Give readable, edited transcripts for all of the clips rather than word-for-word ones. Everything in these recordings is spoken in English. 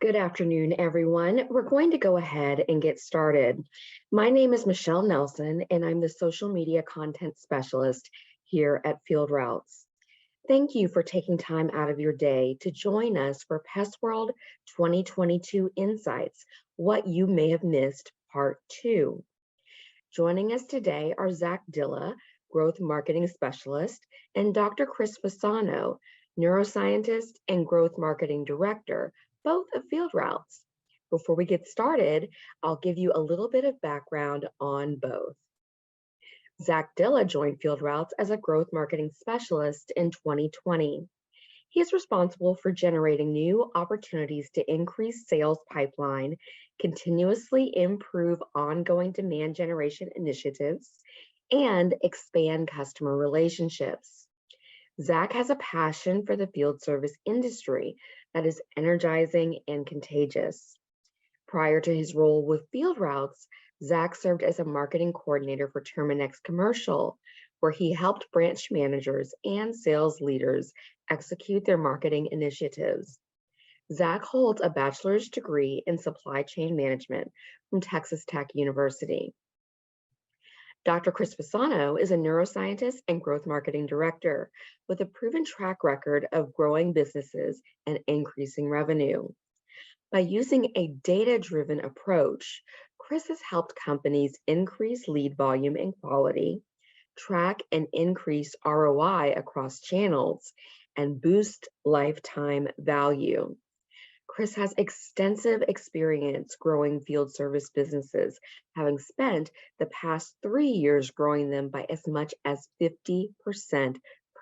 Good afternoon, everyone. We're going to go ahead and get started. My name is Michelle Nelson, and I'm the social media content specialist here at FieldRoutes. Thank you for taking time out of your day to join us for PestWorld 2022 Insights, What You May Have Missed, Part 2. Joining us today are Zach Dilla, Growth Marketing Specialist, and Dr. Chris Fasano, Neuroscientist and Growth Marketing Director, both of FieldRoutes. Before we get started, I'll give you a little bit of background on both. Zach Dilla joined FieldRoutes as a growth marketing specialist in 2020. He is responsible for generating new opportunities to increase sales pipeline, continuously improve ongoing demand generation initiatives, and expand customer relationships. Zach has a passion for the field service industry that is energizing and contagious. Prior to his role with FieldRoutes, Zach served as a marketing coordinator for Terminix Commercial, where he helped branch managers and sales leaders execute their marketing initiatives. Zach holds a bachelor's degree in supply chain management from Texas Tech University. Dr. Chris Fasano is a neuroscientist and growth marketing director with a proven track record of growing businesses and increasing revenue. By using a data-driven approach, Chris has helped companies increase lead volume and quality, track and increase ROI across channels, and boost lifetime value. Chris has extensive experience growing field service businesses, having spent the past 3 years growing them by as much as 50%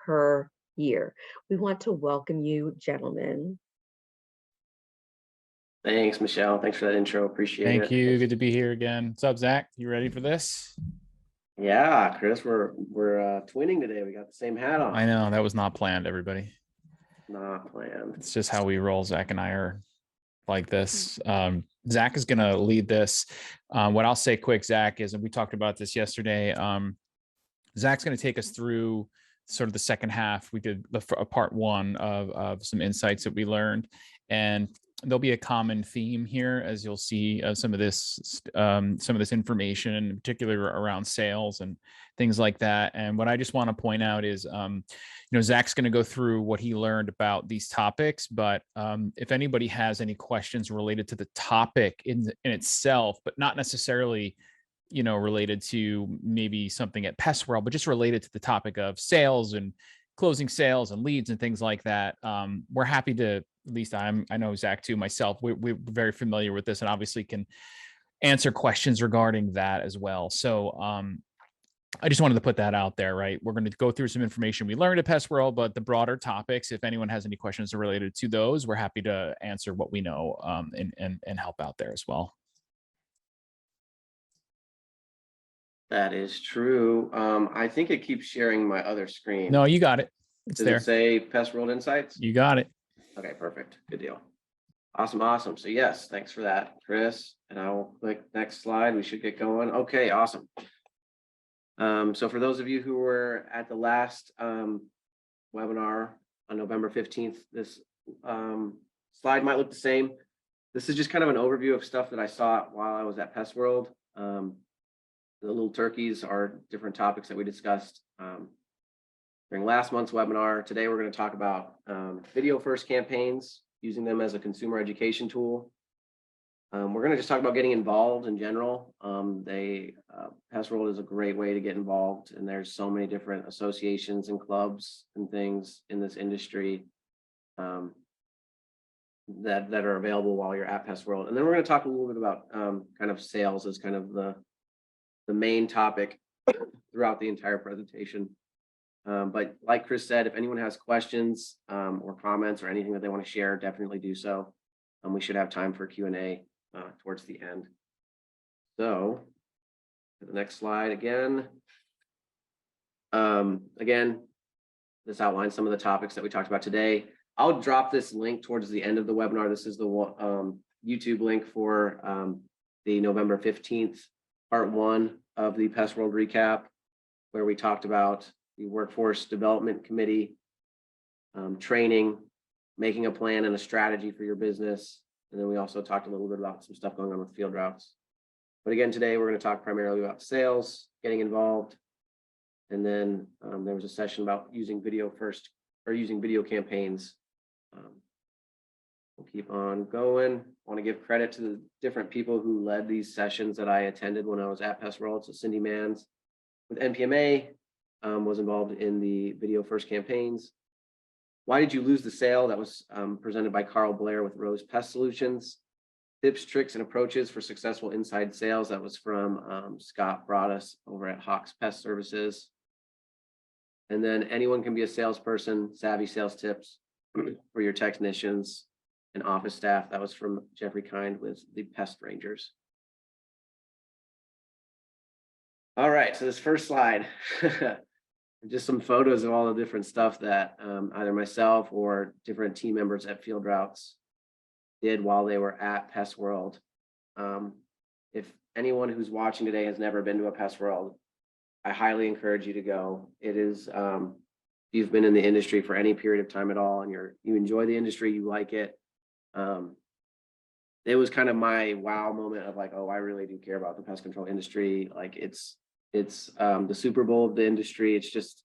per year. We want to welcome you, gentlemen. Thanks, Michelle. Thanks for that intro. Appreciate it. Thank you. Good to be here again. What's up, Zach? You ready for this? Yeah, Chris, we're twinning today. We got the same hat on. I know that was not planned, everybody. Not planned. It's just how we roll. Zach and I are like this. Zach is going to lead this. What I'll say quick, Zach, is, and we talked about this yesterday, Zach's going to take us through sort of the second half. We did a part one of some insights that we learned, and there'll be a common theme here, as you'll see some of this information, in particular around sales and things like that. And what I just want to point out is, Zach's going to go through what he learned about these topics. But if anybody has any questions related to the topic in itself, but not necessarily, related to maybe something at PestWorld, but just related to the topic of sales and closing sales and leads and things like that, we're happy to, at least I know Zach too, myself, we're very familiar with this and obviously can answer questions regarding that as well. So I just wanted to put that out there, right? We're going to go through some information we learned at PestWorld, but the broader topics, if anyone has any questions related to those, we're happy to answer what we know and help out there as well. That is true. I think it keeps sharing my other screen. No, you got it. It's Does there. It say PestWorld Insights? You got it. Okay, perfect. Good deal. Awesome. So yes, thanks for that, Chris. And I will click next slide. We should get going. Okay, awesome. So for those of you who were at the last webinar on November 15th, this slide might look the same. This is just kind of an overview of stuff that I saw while I was at PestWorld. The little turkeys are different topics that we discussed during last month's webinar. Today, we're going to talk about video first campaigns, using them as a consumer education tool. We're going to just talk about getting involved in general. PestWorld is a great way to get involved, and there's so many different associations and clubs and things in this industry that are available while you're at PestWorld. And then we're going to talk a little bit about kind of sales as kind of the main topic throughout the entire presentation. But like Chris said, if anyone has questions or comments or anything that they want to share, definitely do so. We should have time for Q&A towards the end. So the next slide again. Again, this outlines some of the topics that we talked about today. I'll drop this link towards the end of the webinar. This is the YouTube link for the November 15th, part one of the PestWorld recap, where we talked about the Workforce Development Committee, training, making a plan and a strategy for your business, And then we also talked a little bit about some stuff going on with FieldRoutes. But again, today we're going to talk primarily about sales, getting involved. And then there was a session about using video first, or using video campaigns. We'll keep on going. I want to give credit to the different people who led these sessions that I attended when I was at PestWorld. So Cindy Mans with NPMA was involved in the video first campaigns. Why did you lose the sale? That was presented by Carl Blair with Rose Pest Solutions. Tips, tricks, and approaches for successful inside sales. That was from Scott Broadus over at Hawks Pest Services. And then anyone can be a salesperson, savvy sales tips for your technicians and office staff. That was from Jeffrey Kind with the Pest Rangers. All right, so this first slide, just some photos of all the different stuff that either myself or different team members at FieldRoutes did while they were at PestWorld. If anyone who's watching today has never been to a PestWorld, I highly encourage you to go. It is, if you've been in the industry for any period of time at all and you enjoy the industry, you like it. It was kind of my wow moment of like, oh, I really do care about the pest control industry. Like it's the Super Bowl of the industry. It's just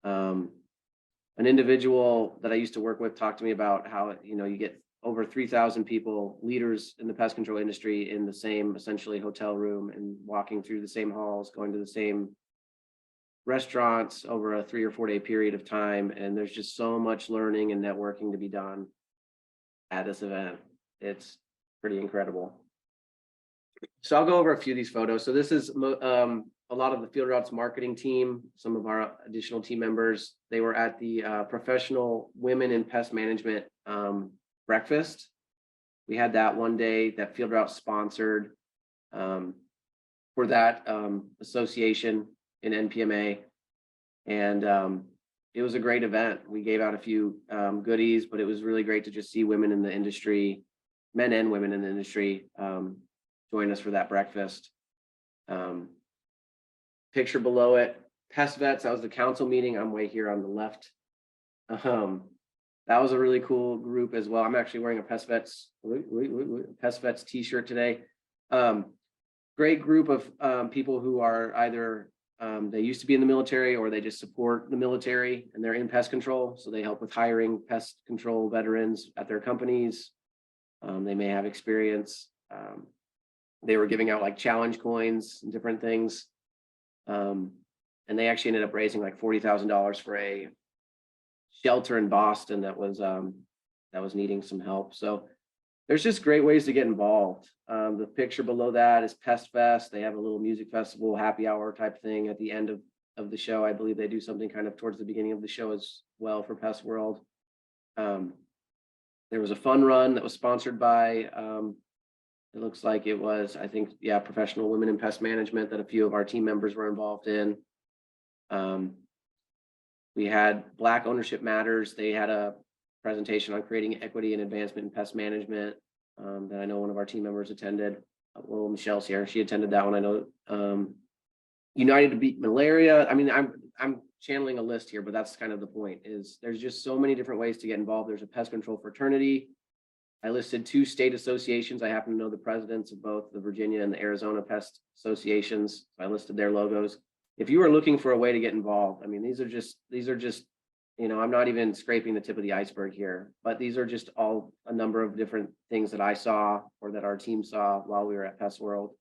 an individual that I used to work with talked to me about how, you get over 3,000 people, leaders in the pest control industry in the same essentially hotel room and walking through the same halls, going to the same restaurants over a 3 or 4 day period of time. And there's just so much learning and networking to be done at this event. It's pretty incredible. So I'll go over a few of these photos. So this is a lot of the FieldRoutes marketing team, some of our additional team members. They were at the Professional Women in Pest Management breakfast. We had that one day that FieldRoutes sponsored for that association in NPMA. And it was a great event. We gave out a few goodies, but it was really great to just see women in the industry, men and women in the industry, join us for that breakfast. Picture below it, Pest Vets, that was the council meeting. I'm way here on the left. That was a really cool group as well. I'm actually wearing a Pest Vets t-shirt today. Great group of people who are either they used to be in the military or they just support the military and they're in pest control. So they help with hiring pest control veterans at their companies. They may have experience. They were giving out like challenge coins and different things. And they actually ended up raising like $40,000 for a shelter in Boston that was needing some help. So there's just great ways to get involved. The picture below that is Pest Fest. They have a little music festival, happy hour type thing at the end of the show. I believe they do something kind of towards the beginning of the show as well for PestWorld. There was a fun run that was sponsored by, it looks like it was, I think, yeah, Professional Women in Pest Management that a few of our team members were involved in. We had Black Ownership Matters. They had a presentation on creating equity and advancement in pest management that I know one of our team members attended. Well, Michelle's here. She attended that one. I know United to Beat Malaria. I mean, I'm channeling a list here, but that's kind of the point, is there's just so many different ways to get involved. There's a pest control fraternity. I listed 2 state associations. I happen to know the presidents of both the Virginia and the Arizona pest associations. I listed their logos. If you are looking for a way to get involved, I mean, these are just, I'm not even scraping the tip of the iceberg here, but these are just all a number of different things that I saw or that our team saw while we were at PestWorld.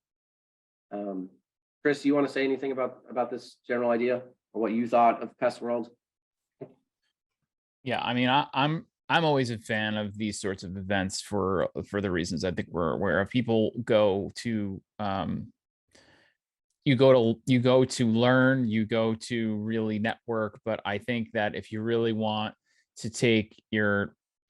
Chris, you want to say anything about this general idea or what you thought of PestWorld? Yeah, I mean, I'm always a fan of these sorts of events for the reasons I think we're aware of. People go to you go to learn, you go to really network, but I think that if you really want to take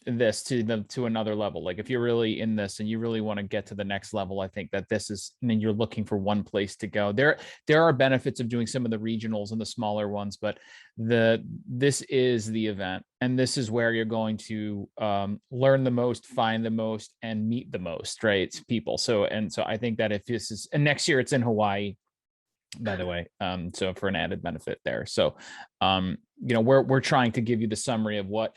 this to another level, like if you're really in this and you really want to get to the next level, I think that this is, I mean, you're looking for one place to go. There are benefits of doing some of the regionals and the smaller ones, but this is the event, and this is where you're going to learn the most, find the most, and meet the most, right, people. So I think that if this is, and next year it's in Hawaii, by the way, so for an added benefit there. So we're trying to give you the summary of what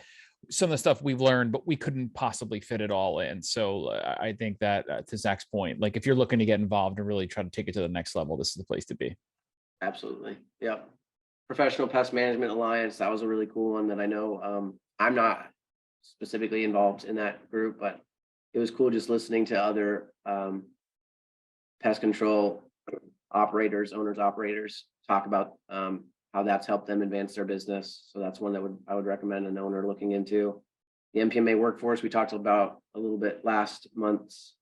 some of the stuff we've learned, but we couldn't possibly fit it all in. So I think that to Zach's point, like if you're looking to get involved and really try to take it to the next level, this is the place to be. Absolutely. Yep. Professional Pest Management Alliance, that was a really cool one that I know. I'm not specifically involved in that group, but it was cool just listening to other pest control operators, owners, operators talk about how that's helped them advance their business. So that's one that I would recommend an owner looking into. The MPMA workforce we talked about a little bit last month's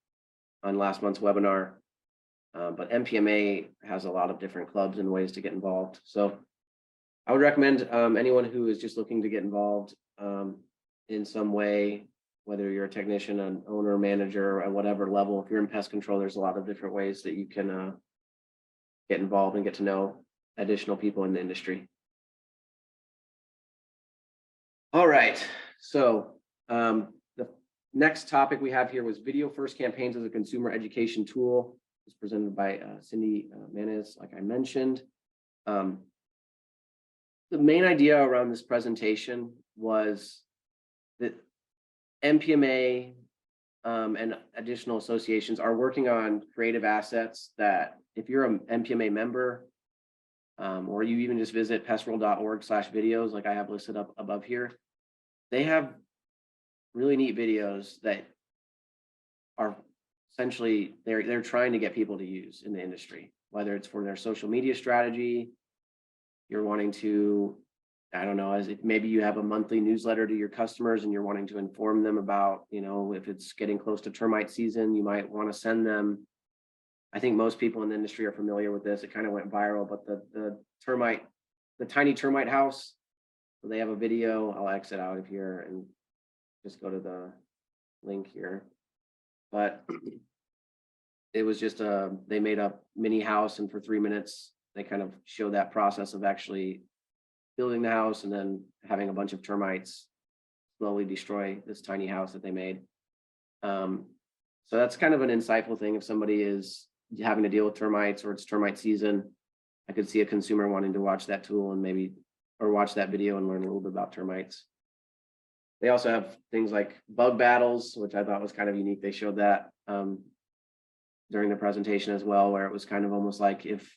webinar. But MPMA has a lot of different clubs and ways to get involved. So I would recommend anyone who is just looking to get involved in some way, whether you're a technician, an owner, manager, at whatever level. If you're in pest control, there's a lot of different ways that you can get involved and get to know additional people in the industry. All right, so the next topic we have here was video first campaigns as a consumer education tool. It's presented by Cindy Manes, like I mentioned. The main idea around this presentation was that MPMA and additional associations are working on creative assets that if you're an MPMA member, or you even just visit pestworld.org/videos, like I have listed up above here, they have really neat videos that are essentially they're trying to get people to use in the industry, whether it's for their social media strategy, you're wanting to, I don't know, maybe you have a monthly newsletter to your customers and you're wanting to inform them about, if it's getting close to termite season, you might want to send them. I think most people in the industry are familiar with this. It kind of went viral, but the tiny termite house, so they have a video. I'll exit out of here and just go to the link here. But it was just they made a mini house, and for 3 minutes, they kind of show that process of actually building the house and then having a bunch of termites slowly destroy this tiny house that they made. So that's kind of an insightful thing. If somebody is having to deal with termites or it's termite season, I could see a consumer wanting to watch that tool and watch that video and learn a little bit about termites. They also have things like bug battles, which I thought was kind of unique. They showed that during the presentation as well, where it was kind of almost like if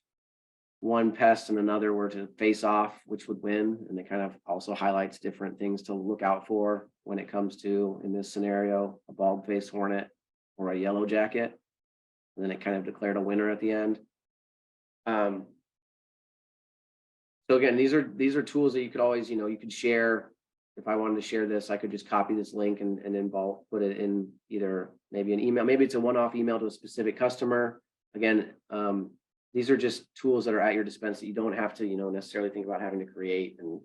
one pest and another were to face off, which would win. And it kind of also highlights different things to look out for when it comes to, in this scenario, a bald-faced hornet or a yellow jacket. And then it kind of declared a winner at the end. So again, these are tools that you could always, you could share. If I wanted to share this, I could just copy this link and then put it in either maybe an email, maybe it's a one-off email to a specific customer. Again, these are just tools that are at your dispense that you don't have to, necessarily think about having to create and,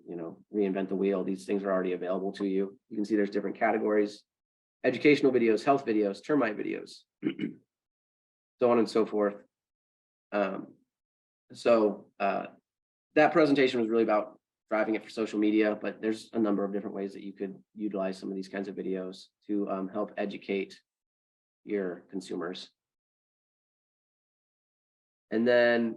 reinvent the wheel. These things are already available to you. You can see there's different categories: educational videos, health videos, termite videos, so on and so forth. That presentation was really about driving it for social media, but there's a number of different ways that you could utilize some of these kinds of videos to help educate your consumers. And then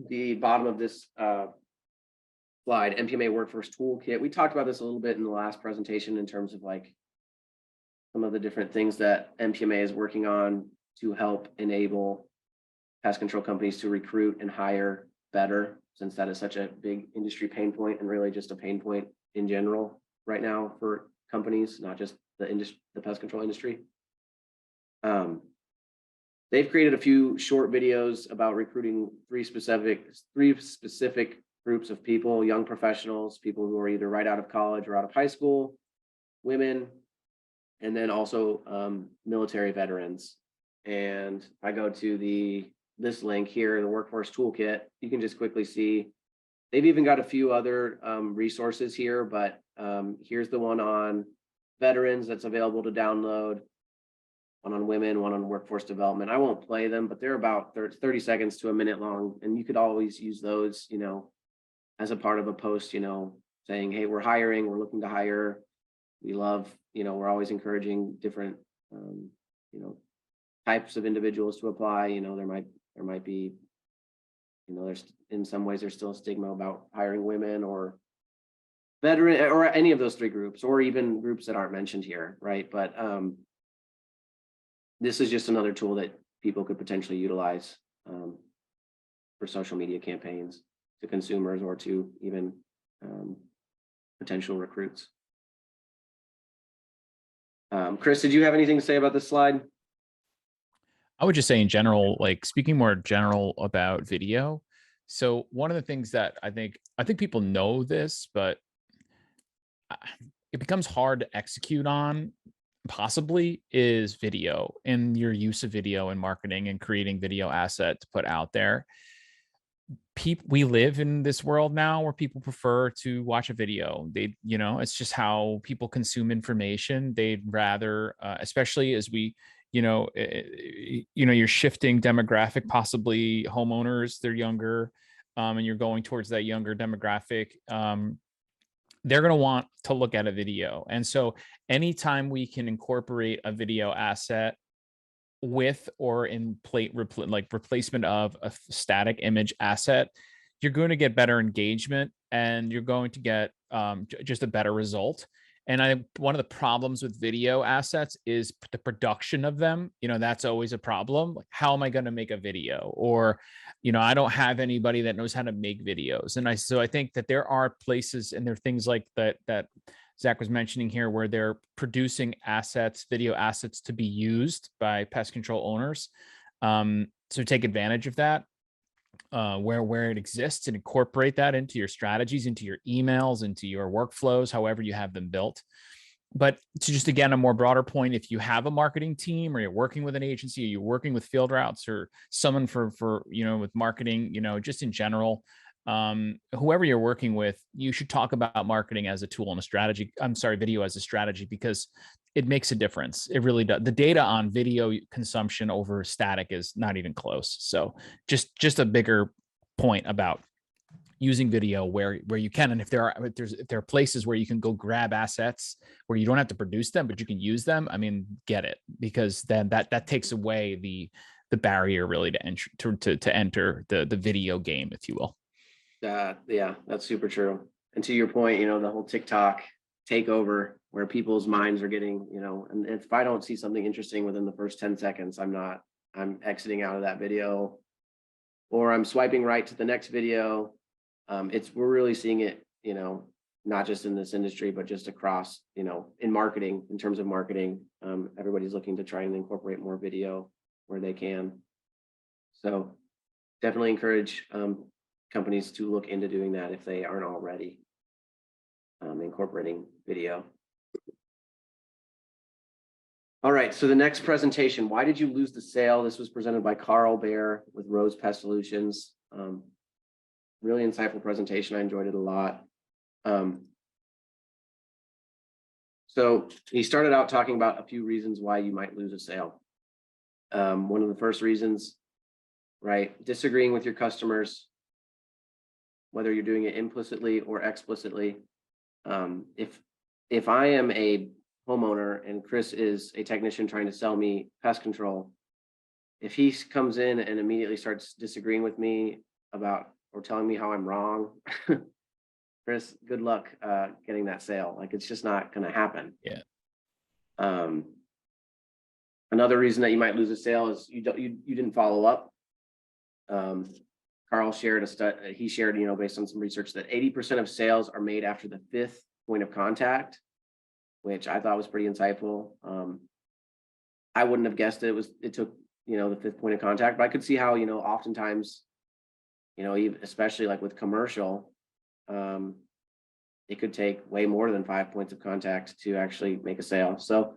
the bottom of this slide, MPMA Workforce Toolkit. We talked about this a little bit in the last presentation in terms of like some of the different things that MPMA is working on to help enable pest control companies to recruit and hire better, since that is such a big industry pain point and really just a pain point in general right now for companies, not just the pest control industry. They've created a few short videos about recruiting three specific groups of people: young professionals, people who are either right out of college or out of high school, women, and then also military veterans. And if I go to this link here, the Workforce Toolkit, you can just quickly see they've even got a few other resources here, but here's the one on veterans that's available to download, one on women, one on workforce development. I won't play them, but they're about 30 seconds to a minute long. And you could always use those, as a part of a post, saying, hey, we're hiring, we're looking to hire. We love, we're always encouraging different, types of individuals to apply. There might be, there's in some ways there's still a stigma about hiring women or veteran or any of those three groups, or even groups that aren't mentioned here, right? But this is just another tool that people could potentially utilize for social media campaigns to consumers or to even potential recruits. Chris, did you have anything to say about this slide? I would just say in general, like speaking more general about video. So one of the things that I think people know this, but it becomes hard to execute on possibly is video and your use of video in marketing and creating video asset to put out there. We live in this world now where people prefer to watch a video. It's just how people consume information. They'd rather, especially as we, you're shifting demographic, possibly homeowners, they're younger, and you're going towards that younger demographic. They're going to want to look at a video. And so anytime we can incorporate a video asset with or in replacement of a static image asset, you're going to get better engagement and you're going to get just a better result. And one of the problems with video assets is the production of them. That's always a problem. Like, how am I going to make a video? Or, I don't have anybody that knows how to make videos. And so I think that there are places and there are things like that Zach was mentioning here, where they're producing assets, video assets to be used by pest control owners. So take advantage of that where it exists and incorporate that into your strategies, into your emails, into your workflows, however you have them built. But to just, again, a more broader point, if you have a marketing team or you're working with an agency or you're working with FieldRoutes or someone for with marketing, just in general, whoever you're working with, you should talk about marketing as a tool and a strategy. Video as a strategy, because it makes a difference. It really does. The data on video consumption over static is not even close. So just a bigger point about using video where you can. And if there are places where you can go grab assets where you don't have to produce them, but you can use them, get it, because then that takes away the barrier really to enter the video game, if you will. Yeah, that's super true. And to your point, the whole TikTok takeover where people's minds are getting, and if I don't see something interesting within the first 10 seconds, I'm exiting out of that video, or I'm swiping right to the next video. We're really seeing it, not just in this industry, but just across, in marketing, in terms of marketing. Everybody's looking to try and incorporate more video where they can. So definitely encourage companies to look into doing that if they aren't already incorporating video. All right, so the next presentation, why did you lose the sale? This was presented by Carl Baer with Rose Pest Solutions. Really insightful presentation. I enjoyed it a lot. So he started out talking about a few reasons why you might lose a sale. One of the first reasons, right, disagreeing with your customers, whether you're doing it implicitly or explicitly. If I am a homeowner and Chris is a technician trying to sell me pest control, if he comes in and immediately starts disagreeing with me about or telling me how I'm wrong, Chris, good luck getting that sale. Like, it's just not going to happen. Yeah. Another reason that you might lose a sale is you didn't follow up. Carl shared he shared, based on some research, that 80% of sales are made after the 5th point of contact, which I thought was pretty insightful. I wouldn't have guessed it took, the 5th point of contact, but I could see how, oftentimes, especially like with commercial, it could take way more than 5 points of contact to actually make a sale. So,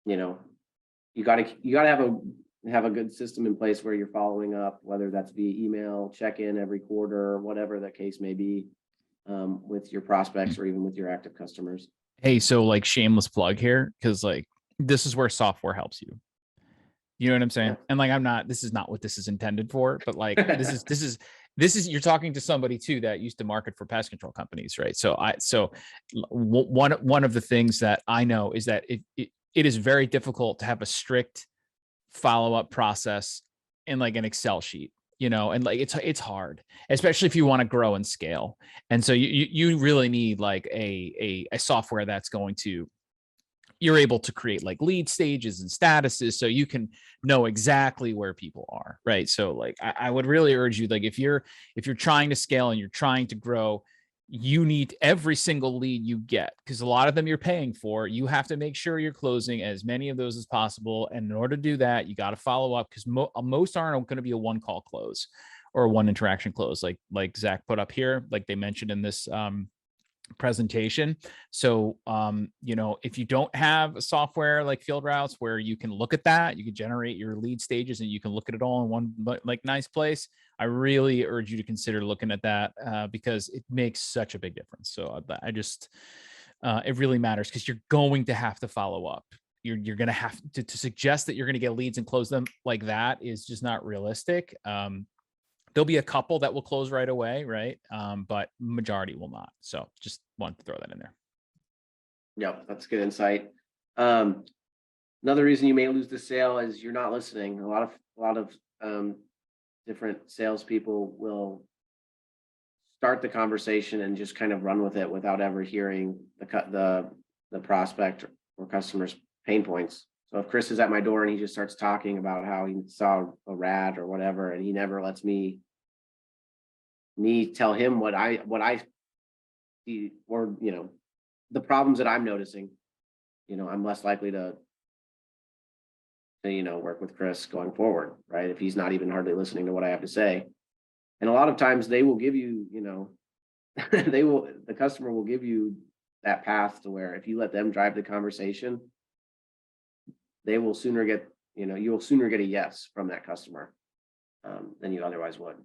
you gotta have a good system in place where you're following up, whether that's via email, check-in every quarter, whatever the case may be, with your prospects or even with your active customers. Hey, so like shameless plug here, because like this is where software helps you. You know what I'm saying? Yeah. And like, this is not what this is intended for, but like, this is, you're talking to somebody too, that used to market for pest control companies. Right. So one of the things that I know is that it is very difficult to have a strict follow-up process in like an Excel sheet. you know, and like it's hard, especially if you want to grow and scale. And so you really need like a software that's going to, you're able to create like lead stages and statuses so you can know exactly where people are, right? So like I would really urge you, like if you're trying to scale and you're trying to grow, you need every single lead you get, because a lot of them you're paying for. You have to make sure you're closing as many of those as possible. And in order to do that, you got to follow up, because most aren't going to be a one call close or a one interaction close, like Zach put up here, like they mentioned in this presentation. So, you know, if you don't have a software like FieldRoutes where you can look at that, you can generate your lead stages and you can look at it all in one like nice place, I really urge you to consider looking at that because it makes such a big difference. So I just, it really matters, because you're going to have to follow up. You're going to have to suggest that you're going to get leads and close them like that is just not realistic. There'll be a couple that will close right away, right? But majority will not. So just wanted to throw that in there. Yep, that's good insight. Another reason you may lose the sale is you're not listening. A lot of different salespeople will start the conversation and just kind of run with it without ever hearing the prospect or customer's pain points. So if Chris is at my door and he just starts talking about how he saw a rat or whatever, and he never lets me tell him what I see, or, you know, the problems that I'm noticing, you know, I'm less likely to you know, work with Chris going forward, right? If he's not even hardly listening to what I have to say. And a lot of times they will give you, you know, the customer will give you that path to where if you let them drive the conversation, they will sooner get, you know, you will sooner get a yes from that customer than you otherwise would.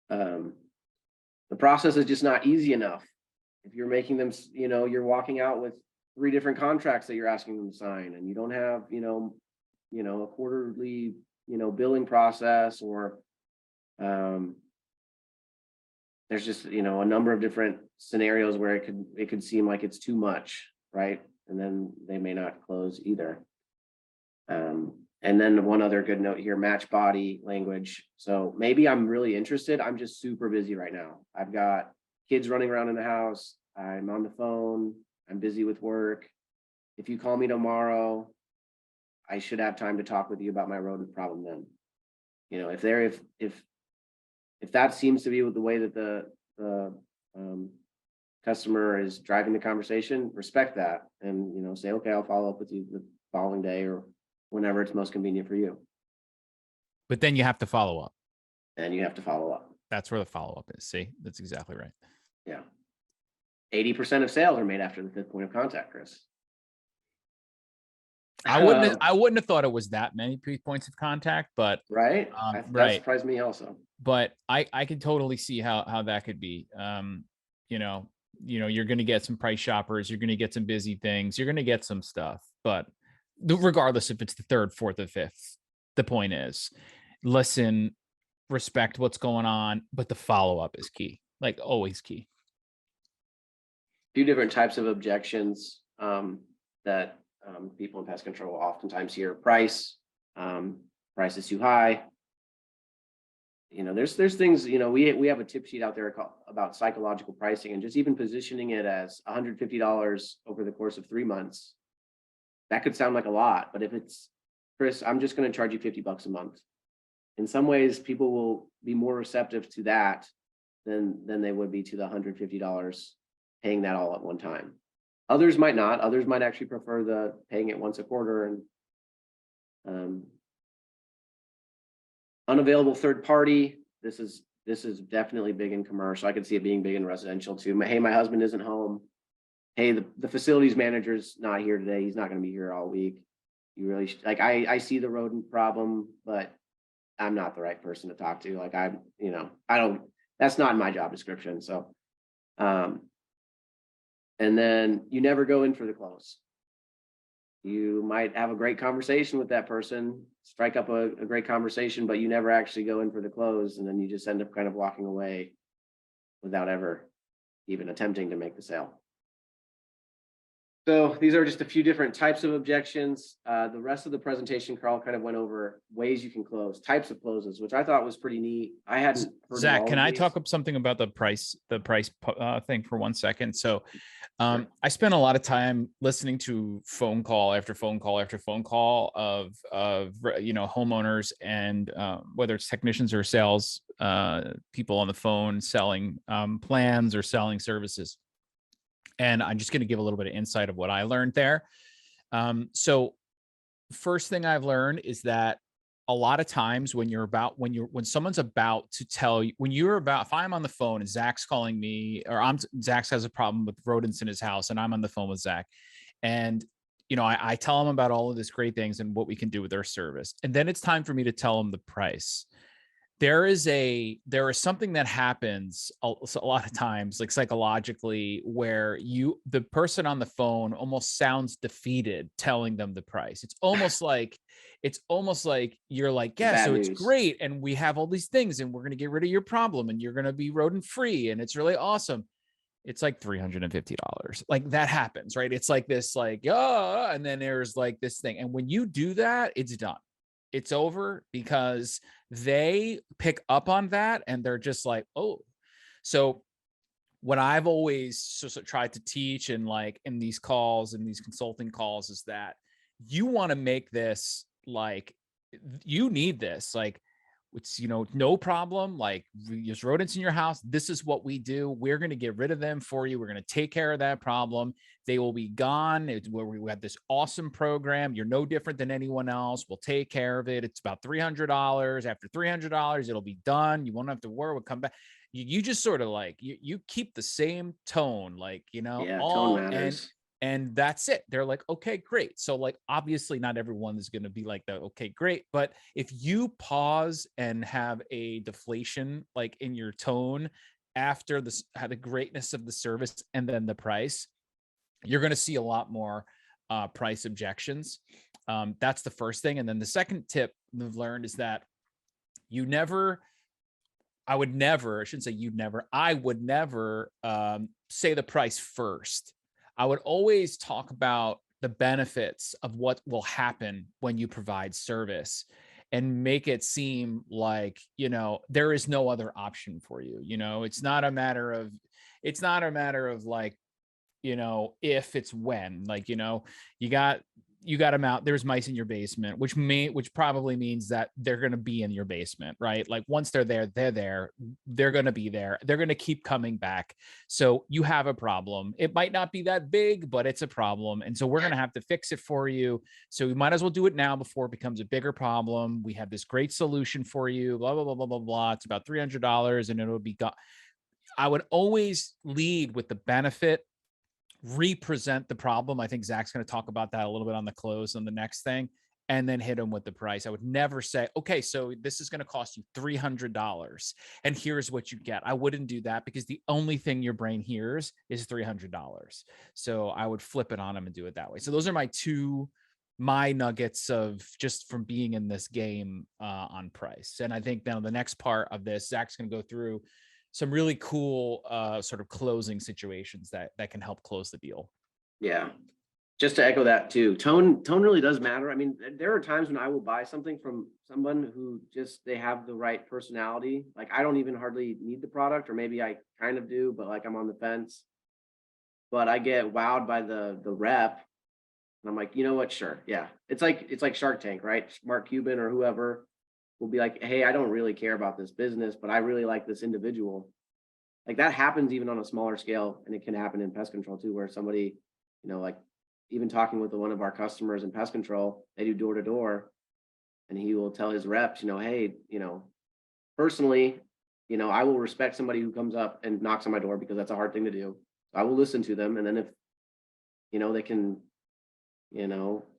The process is just not easy enough. If you're making them, you know, you're walking out with 3 different contracts that you're asking them to sign, and you don't have, you know, a quarterly, you know, billing process, or there's just, you know, a number of different scenarios where it could seem like it's too much, right? And then they may not close either. And then one other good note here, match body language. So maybe I'm really interested. I'm just super busy right now. I've got kids running around in the house. I'm on the phone. I'm busy with work. If you call me tomorrow, I should have time to talk with you about my rodent problem then. You know, if that seems to be the way that the customer is driving the conversation, respect that, and, you know, say, okay, I'll follow up with you the following day or whenever it's most convenient for you. But then you have to follow up. And you have to follow up. That's where the follow-up is. See, that's exactly right. Yeah. 80% of sales are made after the 5th point of contact, Chris. I wouldn't have thought it was that many points of contact, but right. Right. That surprised me also. But I can totally see how that could be. You know, you're going to get some price shoppers, you're going to get some busy things, you're going to get some stuff, but regardless if it's the 3rd, 4th, or 5th, the point is listen, respect what's going on, but the follow-up is key, like always key. A few different types of objections that people in pest control oftentimes hear. Price is too high. You know, there's things, you know, we have a tip sheet out there about psychological pricing, and just even positioning it as $150 over the course of 3 months. That could sound like a lot, but if it's, Chris, I'm just going to charge you $50 a month. In some ways, people will be more receptive to that than they would be to the $150, paying that all at one time. Others might not. Others might actually prefer the paying it once a quarter. And unavailable third party. This is definitely big in commercial. I could see it being big in residential too. Hey, my husband isn't home. Hey, the facilities manager's not here today. He's not going to be here all week. You really like, I see the rodent problem, but I'm not the right person to talk to. Like that's not in my job description. So, and then you never go in for the close. You might have a great conversation with that person, strike up a great conversation, but you never actually go in for the close. And then you just end up kind of walking away without ever even attempting to make the sale. So these are just a few different types of objections. The rest of the presentation, Carl kind of went over ways you can close, types of closes, which I thought was pretty neat. I hadn't heard of Zach, all can of I these. talk up something about the price thing for 1 second? So I spent a lot of time listening to phone call after phone call after phone call of homeowners and whether it's technicians or sales people on the phone selling plans or selling services. And I'm just going to give a little bit of insight of what I learned there. So first thing I've learned is that a lot of times when someone's about to tell you, if I'm on the phone and Zach's calling me, or Zach has a problem with rodents in his house and I'm on the phone with Zach, and I tell him about all of these great things and what we can do with our service. And then it's time for me to tell him the price. There is something that happens a lot of times, like psychologically, where the person on the phone almost sounds defeated telling them the price. It's almost like you're like, yeah, so it's great. And we have all these things and we're going to get rid of your problem and you're going to be rodent free. And it's really awesome. It's like $350. Like that happens, right? It's like this, like, and then there's like this thing. And when you do that, it's done. It's over because they pick up on that and they're just like, oh. So what I've always tried to teach in these calls and these consulting calls is that you want to make this like, you need this, like, it's, no problem. Like, there's rodents in your house. This is what we do. We're going to get rid of them for you. We're going to take care of that problem. They will be gone. It's where we have this awesome program. You're no different than anyone else. We'll take care of it. It's about $300. After $300, it'll be done. You won't have to worry. We'll come back. You just sort of like, you keep the same tone, like, tone matters. And that's it. They're like, okay, great. So like, obviously not everyone is going to be like that. Okay, great. But if you pause and have a deflation, like in your tone after the greatness of the service and then the price, you're going to see a lot more price objections. That's the first thing. And then the second tip we've learned is that I would never say the price first. I would always talk about the benefits of what will happen when you provide service and make it seem like, there is no other option for you. It's not a matter of like, if, it's when, like, you got them out, there's mice in your basement, which probably means that they're going to be in your basement, right? Like once they're there, they're going to be there. They're going to keep coming back. So you have a problem. It might not be that big, but it's a problem. And so we're going to have to fix it for you. So we might as well do it now before it becomes a bigger problem. We have this great solution for you, blah, blah, blah, blah, blah, blah. It's about $300 and it'll be gone. I would always lead with the benefit, represent the problem. I think Zach's going to talk about that a little bit on the close on the next thing, and then hit them with the price. I would never say, okay, so this is going to cost you $300 and here's what you get. I wouldn't do that because the only thing your brain hears is $300. So I would flip it on them and do it that way. So those are my nuggets of just from being in this game on price. And I think now the next part of this, Zach's going to go through some really cool sort of closing situations that can help close the deal. Yeah. Just to echo that too, tone really does matter. I mean, there are times when I will buy something from someone who they have the right personality. Like I don't even hardly need the product, or maybe I kind of do, but like I'm on the fence. But I get wowed by the rep. And I'm like, you know what? Sure. Yeah. It's like Shark Tank, right? Mark Cuban or whoever will be like, hey, I don't really care about this business, but I really like this individual. Like that happens even on a smaller scale. And it can happen in pest control too, where somebody, like even talking with one of our customers in pest control, they do door to door, and he will tell his reps, hey, personally, I will respect somebody who comes up and knocks on my door because that's a hard thing to do. So I will listen to them. And then if, they can,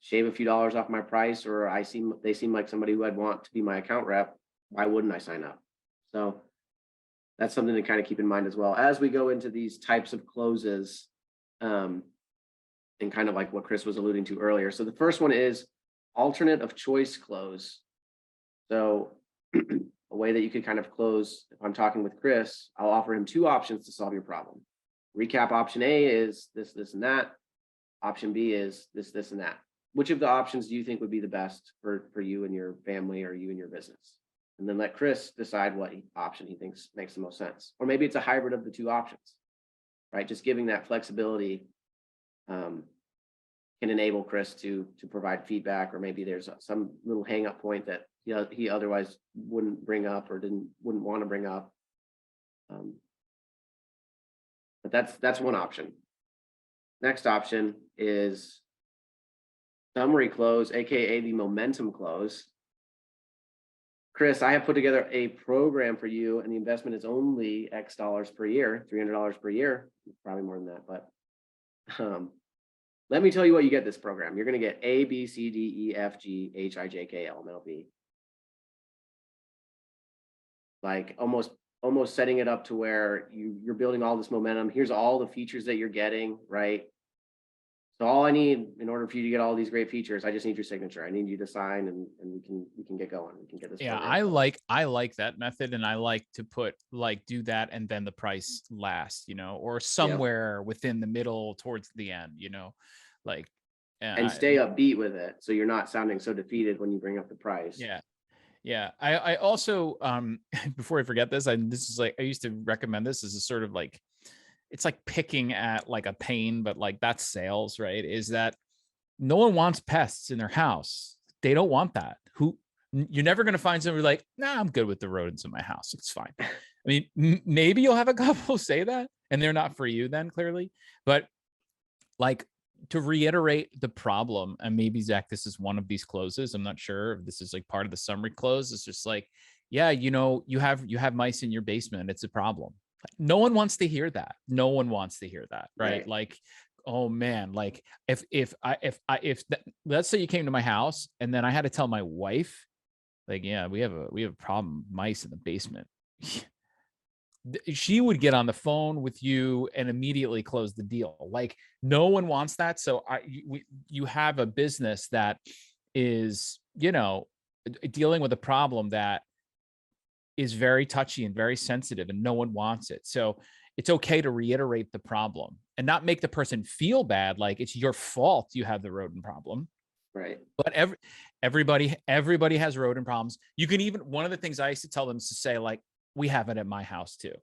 shave a few dollars off my price, or they seem like somebody who I'd want to be my account rep, why wouldn't I sign up? So that's something to kind of keep in mind as well as we go into these types of closes, and kind of like what Chris was alluding to earlier. So the first one is alternate of choice close. So a way that you could kind of close, if I'm talking with Chris, I'll offer him two options to solve your problem. Recap option A is this, and that. Option B is this, this, and that. Which of the options do you think would be the best for you and your family or you and your business? And then let Chris decide what option he thinks makes the most sense. Or maybe it's a hybrid of the two options, right? Just giving that flexibility can enable Chris to provide feedback, or maybe there's some little hang up point that he otherwise wouldn't bring up or wouldn't want to bring up. But that's one option. Next option is summary close, aka the momentum close. Chris, I have put together a program for you, and the investment is only X dollars per year, $300 per year, probably more than that. But let me tell you what you get this program. You're going to get A, B, C, D, E, F, G, H, I, J, K, L, M, N, O, P. Like almost setting it up to where you're building all this momentum. Here's all the features that you're getting, right? So all I need in order for you to get all these great features, I just need your signature. I need you to sign, and we can get going. We can get this. Yeah, program I like that method, and I like to put do that and then the price last, or somewhere within the middle towards the end, like and stay upbeat with it, so you're not sounding so defeated when you bring up the price. Yeah. I also before I forget this, this is like, I used to recommend this as a sort of like, it's like picking at like a pain, but like that's sales, right? Is that no one wants pests in their house. They don't want that. You're never going to find somebody like, nah, I'm good with the rodents in my house. It's fine. I mean, maybe you'll have a couple say that, and they're not for you then, clearly. But like, to reiterate the problem, and maybe Zach, this is one of these closes. I'm not sure if this is like part of the summary close. It's just like, yeah, you have mice in your basement. It's a problem. No one wants to hear that. No one wants to hear that, right? Like, oh man, like if let's say you came to my house and then I had to tell my wife, like, yeah, we have a problem, mice in the basement. She would get on the phone with you and immediately close the deal. Like, no one wants that. So you have a business that is, dealing with a problem that is very touchy and very sensitive, and no one wants it. So it's okay to reiterate the problem and not make the person feel bad, like it's your fault you have the rodent problem. Right. But everybody has rodent problems. You can even, one of the things I used to tell them is to say, like, we have it at my house too,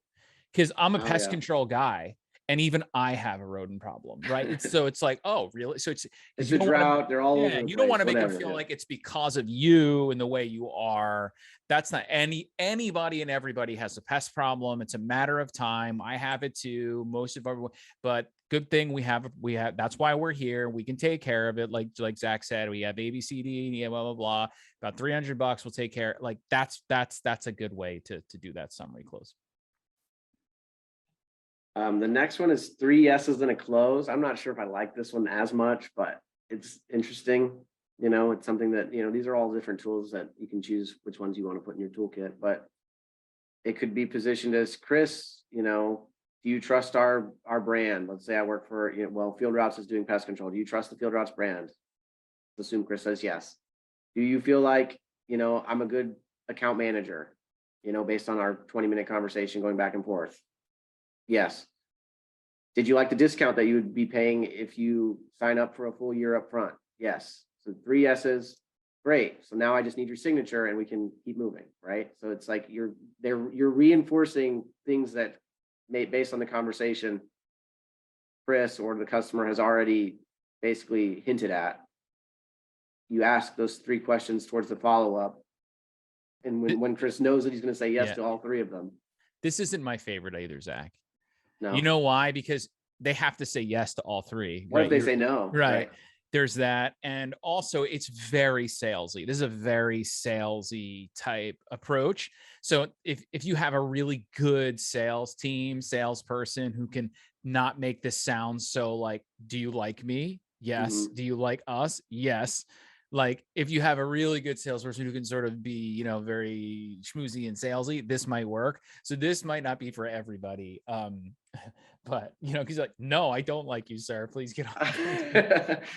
because I'm a pest control guy, and even I have a rodent problem, right? So it's like, oh, really? So it's a drought. They're all over the place. You don't want to make them feel like it's because of you and the way you are. That's not anybody and everybody has a pest problem. It's a matter of time. I have it too. Most of everyone, but good thing we have. That's why we're here. We can take care of it. Like Zach said, we have A, B, C, D, blah, blah, blah. About $300. We'll take care. Like that's a good way to do that summary close. The next one is 3 yeses and a close. I'm not sure if I like this one as much, but it's interesting. It's something that, these are all different tools that you can choose which ones you want to put in your toolkit, but it could be positioned as, Chris, do you trust our brand? Let's say I work for, FieldRoutes is doing pest control. Do you trust the FieldRoutes brand? Let's assume Chris says yes. Do you feel like, I'm a good account manager, based on our 20-minute conversation going back and forth? Yes. Did you like the discount that you would be paying if you sign up for a full year up front? Yes. So 3 yeses. Great. So now I just need your signature and we can keep moving, right? So it's like you're reinforcing things that based on the conversation Chris or the customer has already basically hinted at. You ask those 3 questions towards the follow-up. And when Chris knows that he's going to say yes to all 3 of them. This isn't my favorite either, Zach. No. You know why? Because they have to say yes to all 3. What if they say no? Right. There's that. And also it's very salesy. This is a very salesy type approach. So if you have a really good sales team, salesperson who can not make this sound so like, do you like me? Yes. Mm-hmm. Do you like us? Yes. Like if you have a really good salesperson who can sort of be, very schmoozy and salesy, this might work. So this might not be for everybody. But because like, no, I don't like you, sir. Please get off.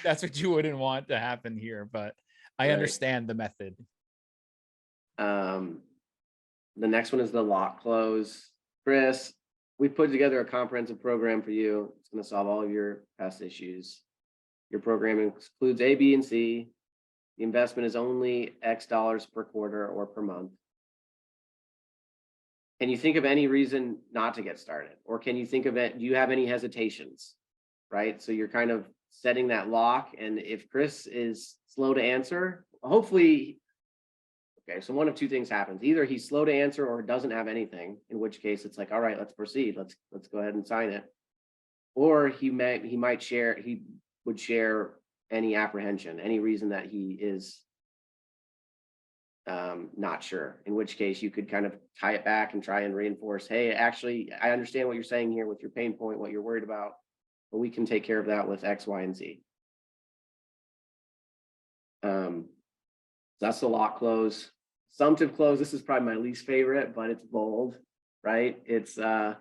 That's what you wouldn't want to happen here. But I understand the method. The next one is the lock close. Chris, we put together a comprehensive program for you. It's going to solve all of your pest issues. Your program includes A, B, and C. The investment is only X dollars per quarter or per month. Can you think of any reason not to get started? Or can you think of it, do you have any hesitations? Right? So you're kind of setting that lock. And if Chris is slow to answer, hopefully, okay, so one of two things happens. Either he's slow to answer or doesn't have anything, in which case it's like, all right, let's proceed. Let's go ahead and sign it. Or he would share any apprehension, any reason that he is not sure, in which case you could kind of tie it back and try and reinforce, hey, actually, I understand what you're saying here with your pain point, what you're worried about, but we can take care of that with X, Y, and Z. That's the lock close. Assumptive close, this is probably my least favorite, but it's bold, right? It's all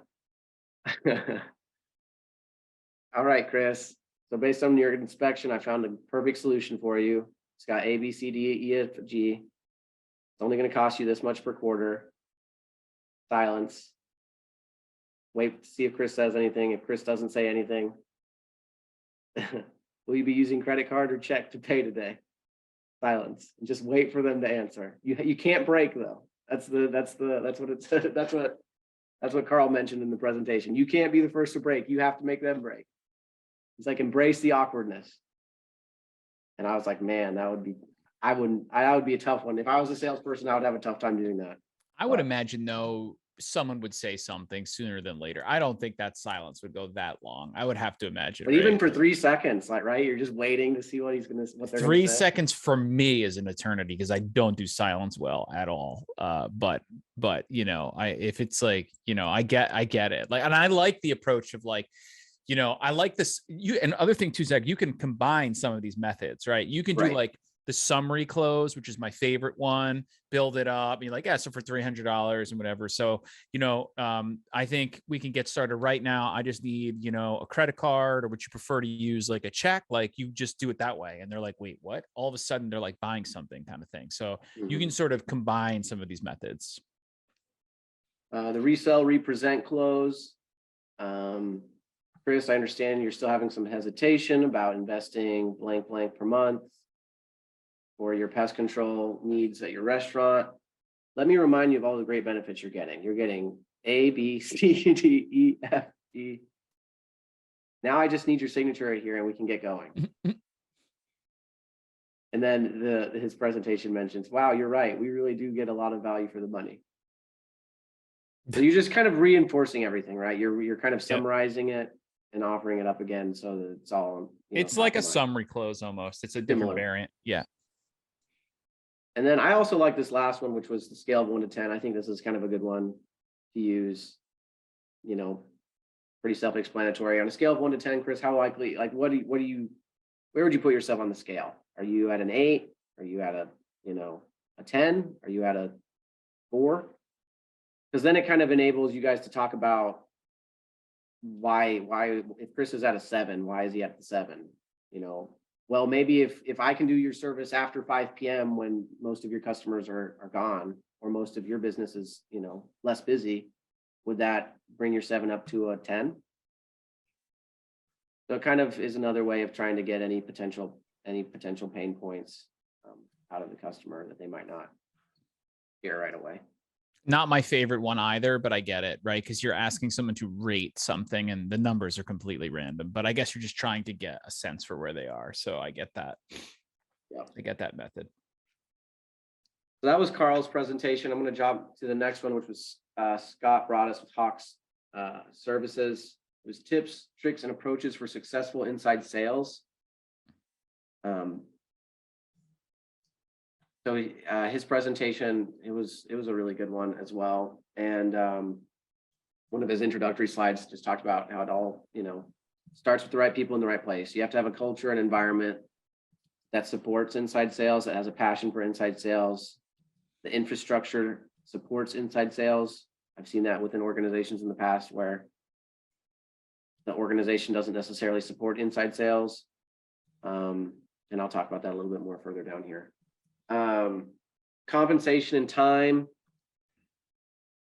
right, Chris. So based on your inspection, I found a perfect solution for you. It's got A, B, C, D, E, F, G. It's only going to cost you this much per quarter. Silence. Wait to see if Chris says anything. If Chris doesn't say anything, will you be using credit card or check to pay today? Silence. And just wait for them to answer. You can't break though. That's what Carl mentioned in the presentation. You can't be the first to break. You have to make them break. It's like embrace the awkwardness. And I was like, man, that would be a tough one. If I was a salesperson, I would have a tough time doing that. I would imagine though, someone would say something sooner than later. I don't think that silence would go that long. I would have to imagine. But even for 3 seconds, like, right, you're just waiting to see what they're going to say. 3 seconds for me is an eternity because I don't do silence well at all. But you know, if it's like, you know, I get it. Like, and I like the approach of like, you know, I like this. And other thing too, Zach, you can combine some of these methods, right? You can do like the summary close, which is my favorite one, build it up. And you're like, yeah, so for $300 and whatever. So, you know, I think we can get started right now. I just need, you know, a credit card, or would you prefer to use like a check? Like you just do it that way. And they're like, wait, what? All of a sudden they're like buying something kind of thing. So you can sort of combine some of these methods. The resell, represent close. Chris, I understand you're still having some hesitation about investing blank per month for your pest control needs at your restaurant. Let me remind you of all the great benefits you're getting. You're getting A, B, C, D, E, F, G. Now I just need your signature right here and we can get going. And then his presentation mentions, wow, you're right. We really do get a lot of value for the money. So you're just kind of reinforcing everything, right? You're kind of summarizing it and offering it up again so that it's all, it's like a summary close almost. It's a different variant. Yeah. And then I also like this last one, which was the scale of 1 to 10. I think this is kind of a good one to use, you know, pretty self-explanatory. On a scale of 1 to 10, Chris, how likely, like, where would you put yourself on the scale? Are you at an 8? Are you at a 10? Are you at a 4? Because then it kind of enables you guys to talk about why if Chris is at a 7, why is he at the 7? You know, well, maybe if I can do your service after 5 p.m. when most of your customers are gone, or most of your business is, you know, less busy, would that bring your 7 up to a 10? So it kind of is another way of trying to get any potential pain points out of the customer that they might not hear right away. Not my favorite one either, but I get it, right? Because you're asking someone to rate something and the numbers are completely random, but I guess you're just trying to get a sense for where they are. So I get that. Yeah, I get that method. So that was Carl's presentation. I'm going to jump to the next one, which was Scott brought us with Hawk's services. It was tips, tricks, and approaches for successful inside sales. So his presentation, it was a really good one as well. And one of his introductory slides just talked about how it all, you know, starts with the right people in the right place. You have to have a culture and environment that supports inside sales, that has a passion for inside sales. The infrastructure supports inside sales. I've seen that within organizations in the past where the organization doesn't necessarily support inside sales. And I'll talk about that a little bit more further down here. Compensation and time.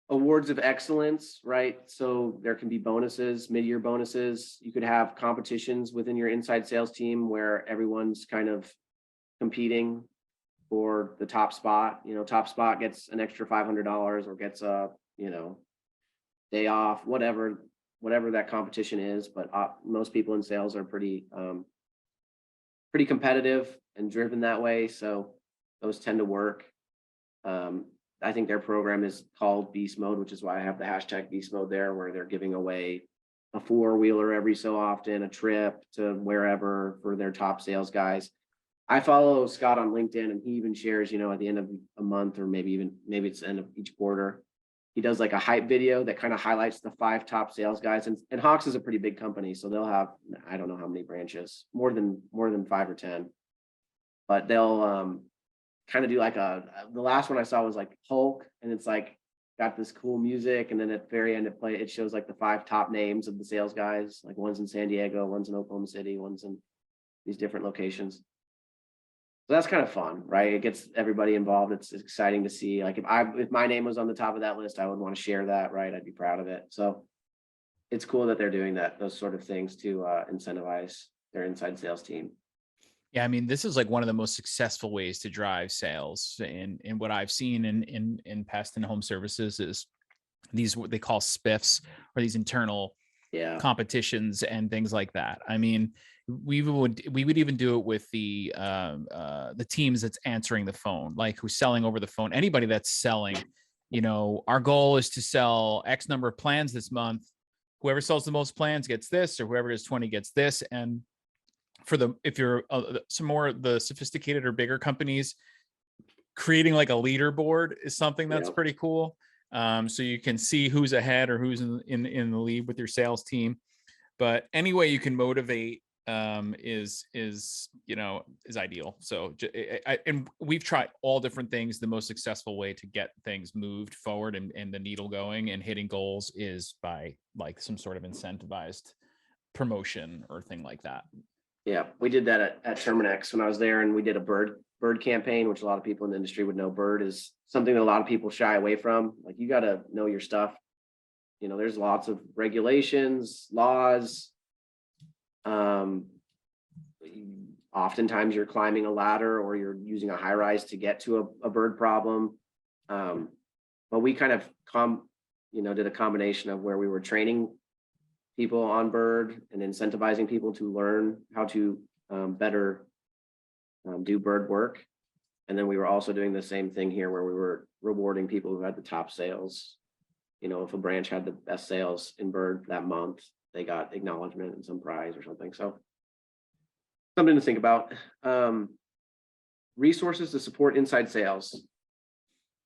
awards of excellence, right? So there can be bonuses, mid-year bonuses. You could have competitions within your inside sales team where everyone's kind of competing for the top spot. You know, top spot gets an extra $500 or gets a, you know, day off, whatever that competition is. But most people in sales are pretty competitive and driven that way. So those tend to work. I think their program is called Beast Mode, which is why I have the hashtag Beast Mode there, where they're giving away a 4-wheeler every so often, a trip to wherever for their top sales guys. I follow Scott on LinkedIn, and he even shares, you know, at the end of a month, or maybe it's the end of each quarter, he does like a hype video that kind of highlights the 5 top sales guys. And Hawks is a pretty big company, so they'll have, I don't know how many branches, more than 5 or 10, but they'll kind of do like the last one I saw was like Hulk, and it's like got this cool music, and then at the very end it shows like the 5 top names of the sales guys, like one's in San Diego, one's in Oklahoma City, one's in these different locations. So that's kind of fun, right? It gets everybody involved. It's exciting to see. Like if my name was on the top of that list, I would want to share that, right? I'd be proud of it. So it's cool that they're doing those sort of things to incentivize their inside sales team. Yeah, I mean, this is like one of the most successful ways to drive sales. And what I've seen in pest and home services is these, what they call spiffs, or these internal competitions and things like that. I mean, we would even do it with the teams that's answering the phone, like who's selling over the phone. Anybody that's selling, you know, our goal is to sell X number of plans this month. Whoever sells the most plans gets this, or whoever does 20 gets this. And if you're some more the sophisticated or bigger companies, creating like a leaderboard is something that's pretty cool. So you can see who's ahead or who's in the lead with your sales team. But any way you can motivate is ideal. So and we've tried all different things. The most successful way to get things moved forward and the needle going and hitting goals is by like some sort of incentivized promotion or thing like that. Yeah, we did that at Terminex when I was there, and we did a bird campaign, which a lot of people in the industry would know. Bird is something that a lot of people shy away from. Like, you got to know your stuff. You know, there's lots of regulations, laws. Oftentimes you're climbing a ladder or you're using a high rise to get to a bird problem. But we kind of did a combination of where we were training people on bird and incentivizing people to learn how to better do bird work. And then we were also doing the same thing here, where we were rewarding people who had the top sales. You know, if a branch had the best sales in bird that month, they got acknowledgement and some prize or something. So something to think about. Resources to support inside sales.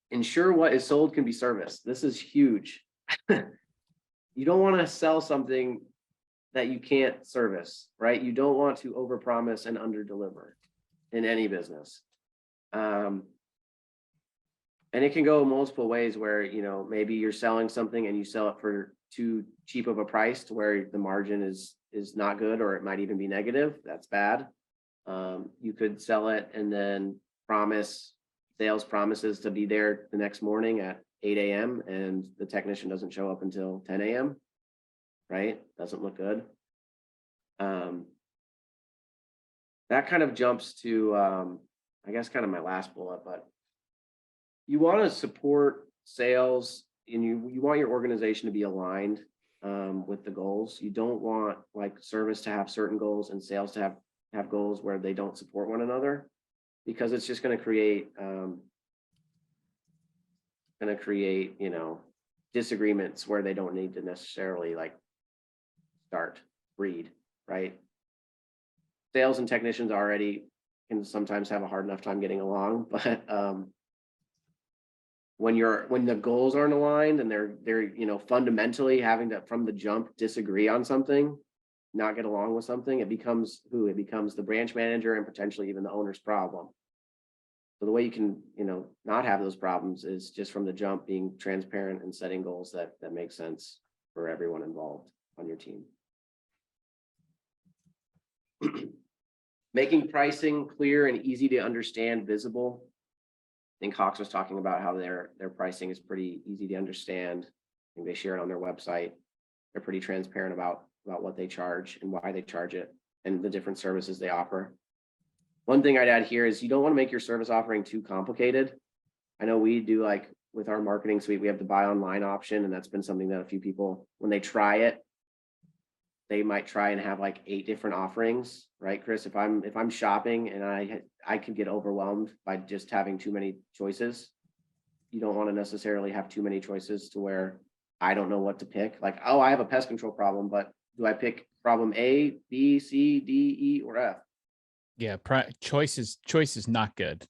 Ensure what is sold can be serviced. This is huge. You don't want to sell something that you can't service, right? You don't want to overpromise and underdeliver in any business. And it can go multiple ways, where, you know, maybe you're selling something and you sell it for too cheap of a price to where the margin is not good, or it might even be negative. That's bad. You could sell it and then sales promises to be there the next morning at 8 a.m. and the technician doesn't show up until 10 a.m. Right? Doesn't look good. That kind of jumps to, I guess, kind of my last bullet, but you want to support sales, and you want your organization to be aligned with the goals. You don't want like service to have certain goals and sales to have goals where they don't support one another, because it's just going to create disagreements where they don't need to necessarily like breed, right? Sales and technicians already can sometimes have a hard enough time getting along, but when the goals aren't aligned and they're fundamentally having to from the jump disagree on something, not get along with something, it becomes the branch manager and potentially even the owner's problem. So the way you can, not have those problems is just from the jump being transparent and setting goals that make sense for everyone involved on your team. Making pricing clear and easy to understand, visible. think Hawks was talking about how their pricing is pretty easy to understand. I think they share it on their website. They're pretty transparent about what they charge and why they charge it and the different services they offer. One thing I'd add here is you don't want to make your service offering too complicated. I know we do, like with our marketing suite, we have the buy online option, and that's been something that a few people, when they try it, they might try and have like 8 different offerings, right, Chris? If I'm shopping and I could get overwhelmed by just having too many choices. You don't want to necessarily have too many choices to where I don't know what to pick. Like, oh, I have a pest control problem, but do I pick problem A, B, C, D, E, or F? Yeah, choice is not good.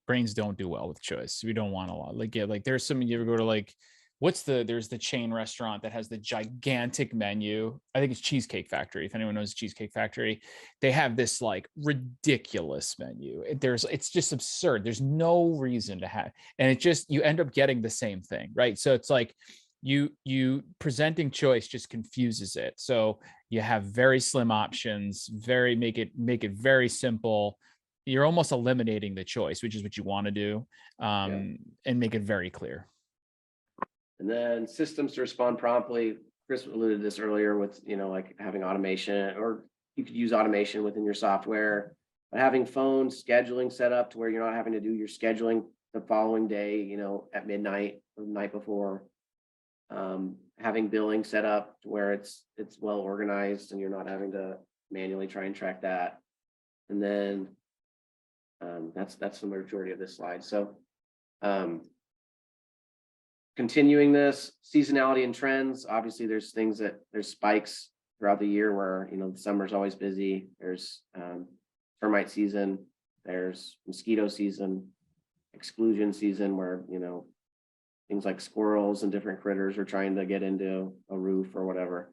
Brains don't do well with choice. We don't want a lot. Like, yeah, like there's some, you ever go to like, there's the chain restaurant that has the gigantic menu. I think it's Cheesecake Factory. If anyone knows Cheesecake Factory, they have this like ridiculous menu. It's just absurd. There's no reason to have, and you end up getting the same thing, right? So it's like you presenting choice just confuses it. So you have very slim options, make it very simple. You're almost eliminating the choice, which is what you want to do, and make it very clear. And then systems to respond promptly. Chris alluded to this earlier with, like having automation, or you could use automation within your software, but having phone scheduling set up to where you're not having to do your scheduling the following day, at midnight or the night before. Having billing set up to where it's well organized and you're not having to manually try and track that. And then that's the majority of this slide. So continuing this, seasonality and trends. Obviously, there's spikes throughout the year where, the summer's always busy. There's termite season, there's mosquito season, exclusion season where, things like squirrels and different critters are trying to get into a roof or whatever.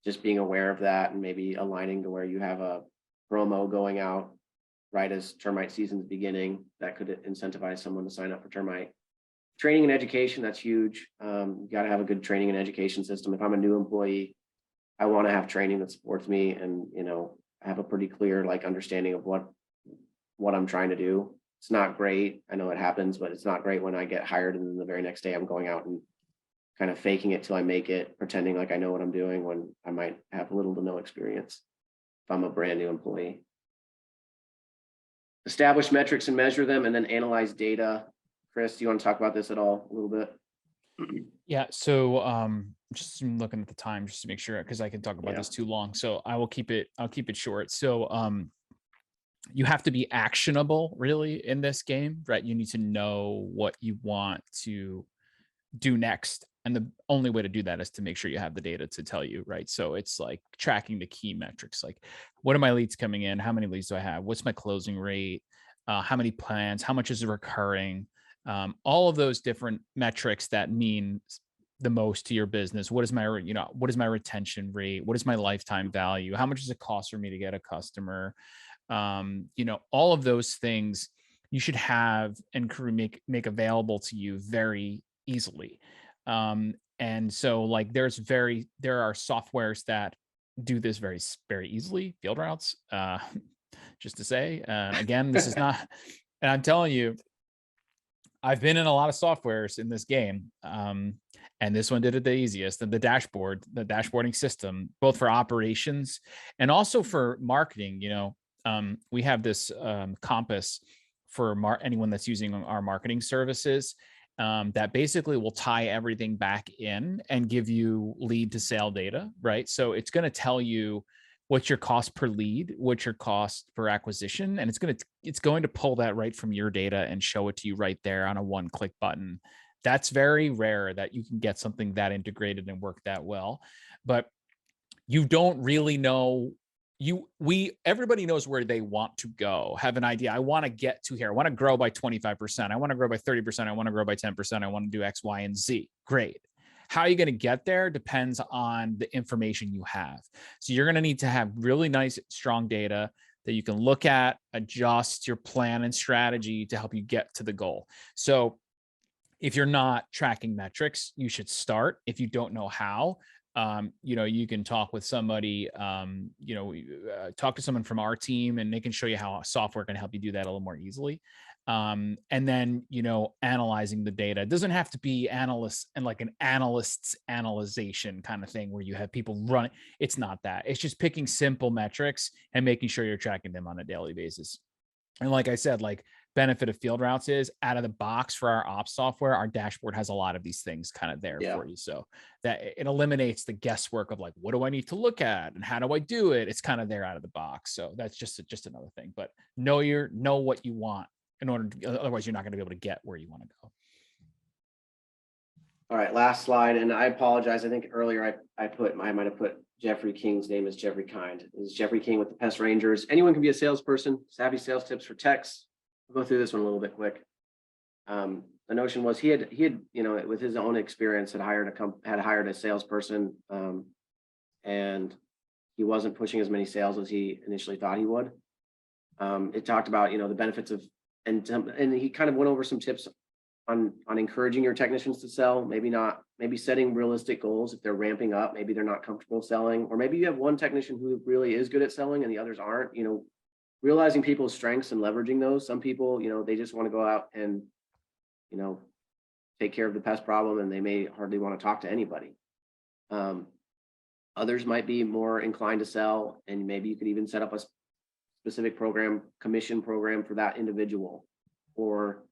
Just being aware of that and maybe aligning to where you have a promo going out right as termite season's beginning, that could incentivize someone to sign up for termite. Training and education, that's huge. You got to have a good training and education system. If I'm a new employee, I want to have training that supports me and, have a pretty clear understanding of what I'm trying to do. It's not great. I know it happens, but it's not great when I get hired and then the very next day I'm going out and kind of faking it till I make it, pretending like I know what I'm doing when I might have little to no experience if I'm a brand new employee. Establish metrics and measure them, and then analyze data. Chris, do you want to talk about this at all a little bit? Yeah. So just looking at the time just to make sure, because I can talk about this too long. So I'll keep it short. So you have to be actionable really in this game, right? You need to know what you want to do next. And the only way to do that is to make sure you have the data to tell you, right? So it's like tracking the key metrics, like what are my leads coming in? How many leads do I have? What's my closing rate? How many plans? How much is it recurring? All of those different metrics that mean the most to your business. What is my retention rate? What is my lifetime value? How much does it cost for me to get a customer? All of those things you should have and make available to you very easily. And so there are softwares that do this very, very easily. FieldRoutes, just to say, again, this is not, and I'm telling you, I've been in a lot of softwares in this game. And this one did it the easiest. And the dashboarding system, both for operations and also for marketing, we have this compass for anyone that's using our marketing services that basically will tie everything back in and give you lead to sale data, right? So it's going to tell you what's your cost per lead, what's your cost per acquisition, and it's going to pull that right from your data and show it to you right there on a one-click button. That's very rare that you can get something that integrated and work that well, but you don't really know. Everybody knows where they want to go, have an idea. I want to get to here. I want to grow by 25%. I want to grow by 30%. I want to grow by 10%. I want to do X, Y, and Z. Great. How are you going to get there depends on the information you have. So you're going to need to have really nice, strong data that you can look at, adjust your plan and strategy to help you get to the goal. So if you're not tracking metrics, you should start. If you don't know how, you can talk with somebody, talk to someone from our team and they can show you how software can help you do that a little more easily. And then, analyzing the data. It doesn't have to be analysts and like an analyst's analyzation kind of thing where you have people running. It's not that. It's just picking simple metrics and making sure you're tracking them on a daily basis. And like I said, like benefit of FieldRoutes is out of the box for our ops software, our dashboard has a lot of these things kind of there for you. So that it eliminates the guesswork of like, what do I need to look at and how do I do it? It's kind of there out of the box. So that's just another thing, but know what you want in order to, otherwise you're not going to be able to get where you want to go. All right, last slide. And I apologize. I think earlier I might have put Jeffrey King's name as Jeffrey Kind. This is Jeffrey King with the Pest Rangers. Anyone can be a salesperson, savvy sales tips for techs. I'll go through this one a little bit quick. The notion was he had, with his own experience, had hired a salesperson, and he wasn't pushing as many sales as he initially thought he would. It talked about, the benefits of, and he kind of went over some tips on encouraging your technicians to sell, maybe setting realistic goals. If they're ramping up, maybe they're not comfortable selling, or maybe you have one technician who really is good at selling and the others aren't, realizing people's strengths and leveraging those. Some people, they just want to go out and, take care of the pest problem, and they may hardly want to talk to anybody. Others might be more inclined to sell, and maybe you could even set up a specific commission program for that individual, or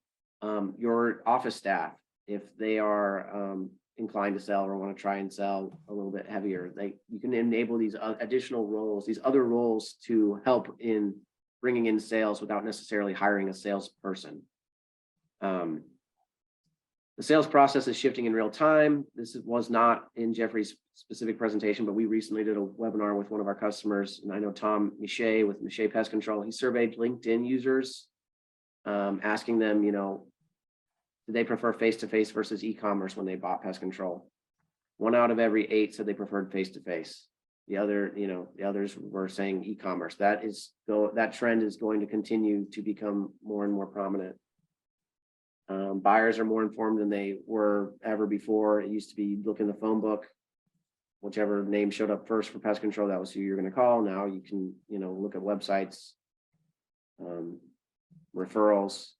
your office staff, if they are inclined to sell or want to try and sell a little bit heavier, you can enable these additional roles, these other roles, to help in bringing in sales without necessarily hiring a salesperson. The sales process is shifting in real time. This was not in Jeffrey's specific presentation, but we recently did a webinar with one of our customers, and I know Tom Miche with Miche Pest Control. He surveyed LinkedIn users, asking them, did they prefer face-to-face versus e-commerce when they bought pest control? 1 out of every 8 said they preferred face-to-face. The others were saying e-commerce. That trend is going to continue to become more and more prominent. Buyers are more informed than they were ever before. It used to be look in the phone book, whichever name showed up first for pest control, that was who you're going to call. Now you can, look at websites, referrals,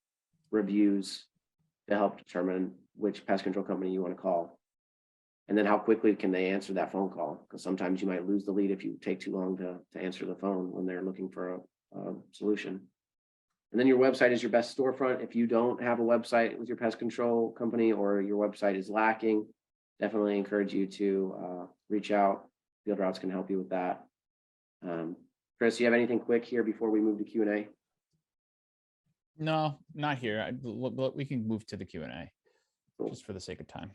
reviews, to help determine which pest control company you want to call. And then how quickly can they answer that phone call? Because sometimes you might lose the lead if you take too long to answer the phone when they're looking for a solution. And then your website is your best storefront. If you don't have a website with your pest control company, or your website is lacking, definitely encourage you to reach out. FieldRoutes can help you with that. Chris, you have anything quick here before we move to Q&A? No, not here. We can move to the Q&A just for the sake of time.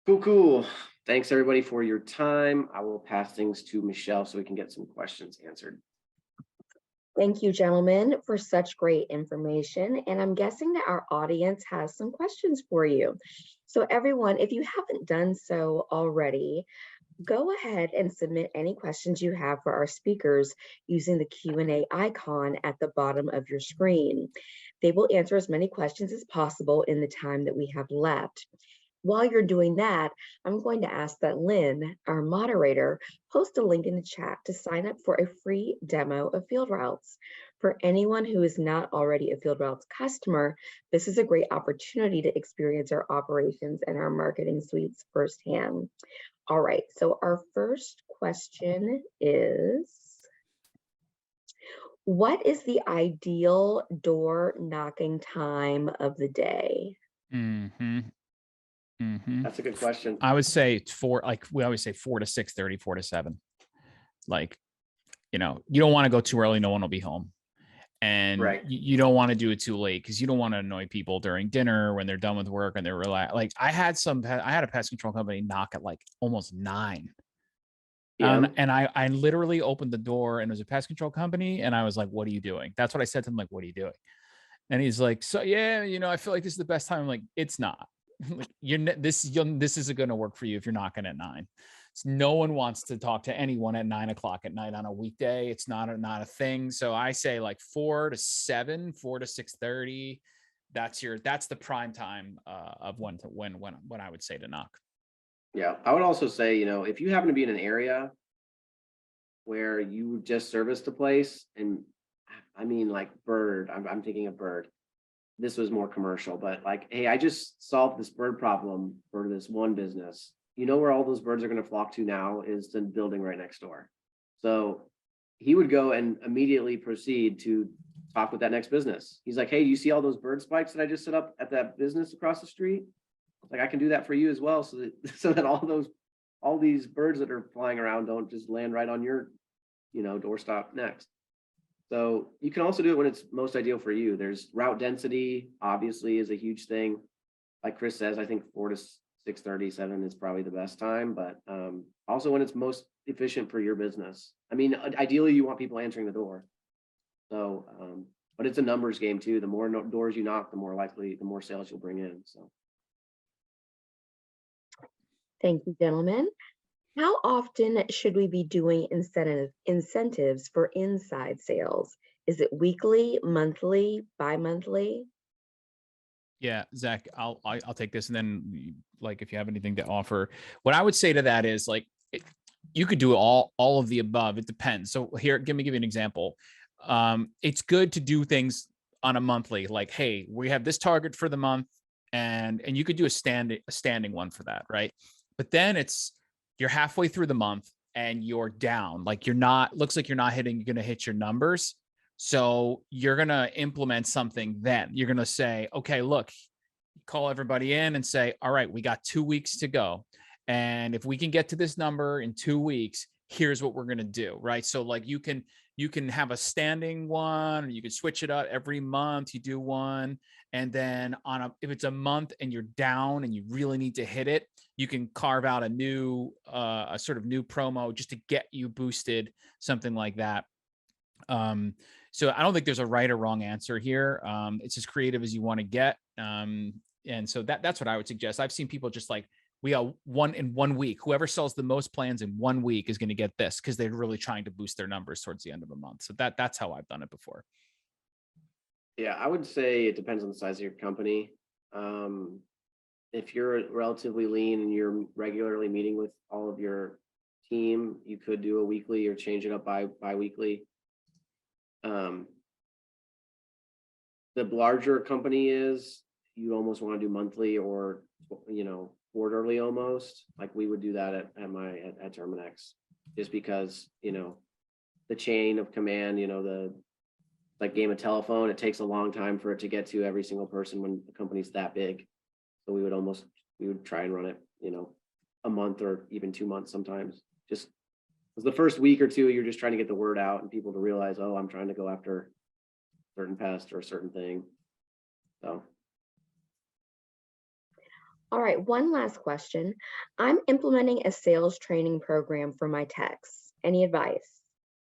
Cool. Thanks everybody for your time. I will pass things to Michelle so we can get some questions answered. Thank you, gentlemen, for such great information. And I'm guessing that our audience has some questions for you. So everyone, if you haven't done so already, go ahead and submit any questions you have for our speakers using the Q&A icon at the bottom of your screen. They will answer as many questions as possible in the time that we have left. While you're doing that, I'm going to ask that Lynn, our moderator, post a link in the chat to sign up for a free demo of FieldRoutes. For anyone who is not already a FieldRoutes customer, this is a great opportunity to experience our operations and our marketing suites firsthand. All right, so our first question is, what is the ideal door knocking time of the day? That's a good question. I would say we always say 4 to 6:30, 4 to 7. Like, you don't want to go too early. No one will be home. And you don't want to do it too late because you don't want to annoy people during dinner when they're done with work and they're relaxed. Like I had a pest control company knock at like almost 9. And I literally opened the door and it was a pest control company. And I was like, what are you doing? That's what I said to him. Like, what are you doing? And he's like, so yeah, I feel like this is the best time. I'm like, it's not. This isn't going to work for you if you're knocking at 9. So no one wants to talk to anyone at 9 o'clock at night on a weekday. It's not a thing. So I say like 4 to 7, 4 to 6:30. That's the prime time of when I would say to knock. Yeah, I would also say, if you happen to be in an area where you just serviced a place, and I mean like Bird, I'm thinking of Bird. this was more commercial, but like, hey, I just solved this bird problem for this one business. You know where all those birds are going to flock to now is the building right next door. So he would go and immediately proceed to talk with that next business. He's like, hey, do you see all those bird spikes that I just set up at that business across the street? Like, I can do that for you as well, so that all these birds that are flying around don't just land right on your, doorstop next. So you can also do it when it's most ideal for you. There's route density, obviously, is a huge thing. Like Chris says, I think 4 to 6:37 is probably the best time, but also when it's most efficient for your business. I mean, ideally, you want people answering the door. So, but it's a numbers game too. The more doors you knock, the more sales you'll bring in. So. Thank you, gentlemen. How often should we be doing incentives for inside sales? Is it weekly, monthly, bi-monthly? Yeah, Zach, I'll take this, and then like if you have anything to offer. What I would say to that is like you could do all of the above. It depends. So here, give me an example. It's good to do things on a monthly, like, hey, we have this target for the month, and you could do a standing one for that, right? But then you're halfway through the month and you're down, like looks like you're not gonna hit your numbers. So you're going to implement something. Then you're going to say, okay, look, call everybody in and say, all right, we got 2 weeks to go. And if we can get to this number in 2 weeks, here's what we're going to do. Right. So like you can have a standing one, or you can switch it up every month. You do one. And then if it's a month and you're down and you really need to hit it, you can carve out a sort of new promo just to get you boosted, something like that. So I don't think there's a right or wrong answer here. It's as creative as you want to get. And so that's what I would suggest. I've seen people just like, we got in 1 week, whoever sells the most plans in 1 week is going to get this, because they're really trying to boost their numbers towards the end of the month. So that's how I've done it before. Yeah, I would say it depends on the size of your company. If you're relatively lean and you're regularly meeting with all of your team, you could do a weekly or change it up bi-weekly. The larger company is, you almost want to do monthly or, quarterly almost. Like we would do that at Terminex, just because, the chain of command, like game of telephone, it takes a long time for it to get to every single person when the company's that big. So we would try and run it, a month or even 2 months sometimes. Just because the first week or two, you're just trying to get the word out and people to realize, oh, I'm trying to go after a certain pest or a certain thing. So. All right, one last question. I'm implementing a sales training program for my techs. Any advice?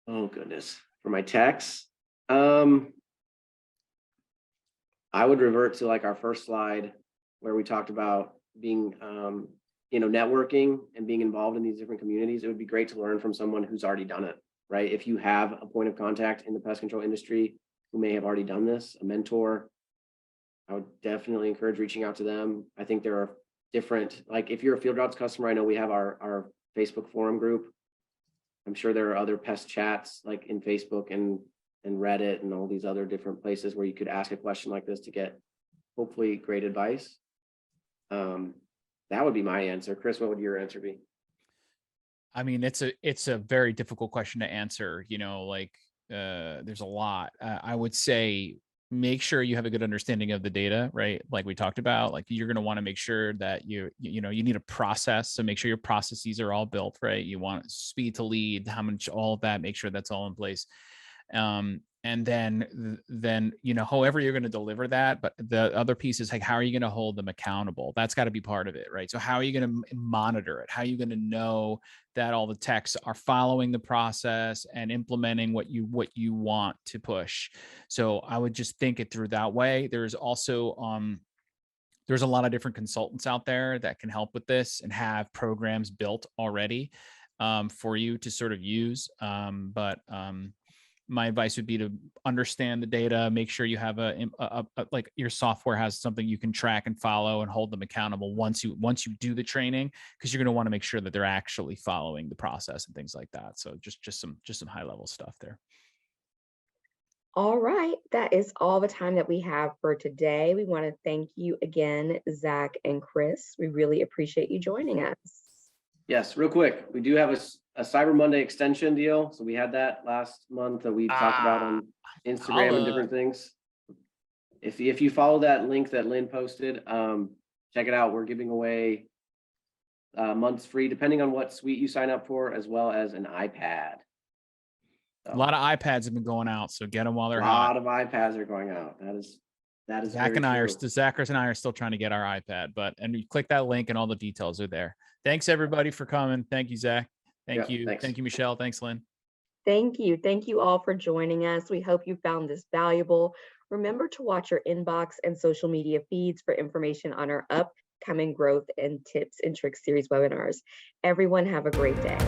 Oh goodness, for my techs, I would revert to like our first slide where we talked about being, networking and being involved in these different communities. It would be great to learn from someone who's already done it, right? If you have a point of contact in the pest control industry who may have already done this, a mentor, I would definitely encourage reaching out to them. I think there are different, like if you're a FieldRoutes customer, I know we have our Facebook forum group. I'm sure there are other pest chats like in Facebook and Reddit and all these other different places where you could ask a question like this to get hopefully great advice. That would be my answer. Chris, what would your answer be? I mean, it's a very difficult question to answer. There's a lot. I would say make sure you have a good understanding of the data, right? Like we talked about, like you're going to want to make sure that you need a process. So make sure your processes are all built, right? You want speed to lead, how much, all of that, make sure that's all in place. And then, however you're going to deliver that, but the other piece is like, how are you going to hold them accountable? That's got to be part of it, right? So how are you going to monitor it? How are you going to know that all the techs are following the process and implementing what you want to push? So I would just think it through that way. There's also, there's a lot of different consultants out there that can help with this and have programs built already for you to sort of use. My advice would be to understand the data, make sure you have like your software has something you can track and follow and hold them accountable once you do the training, because you're going to want to make sure that they're actually following the process and things like that. So just some high level stuff there. All right, that is all the time that we have for today. We want to thank you again, Zach and Chris. We really appreciate you joining us. Yes, real quick, we do have a Cyber Monday extension deal. So we had that last month that we talked about on Instagram and different things. If you follow that link that Lynn posted, check it out. We're giving away months free, depending on what suite you sign up for, as well as an iPad. A lot of iPads have been going out, so get them while they're A hot. lot of iPads are going out. That is Zach and I are still trying to get our iPad, and you click that link and all the details are there. Thanks everybody for coming. Thank you, Zach. Thank you. Thanks. Thank you, Michelle. Thanks, Lynn. Thank you. Thank you all for joining us. We hope you found this valuable. Remember to watch your inbox and social media feeds for information on our upcoming growth and tips and tricks series webinars. Everyone have a great day.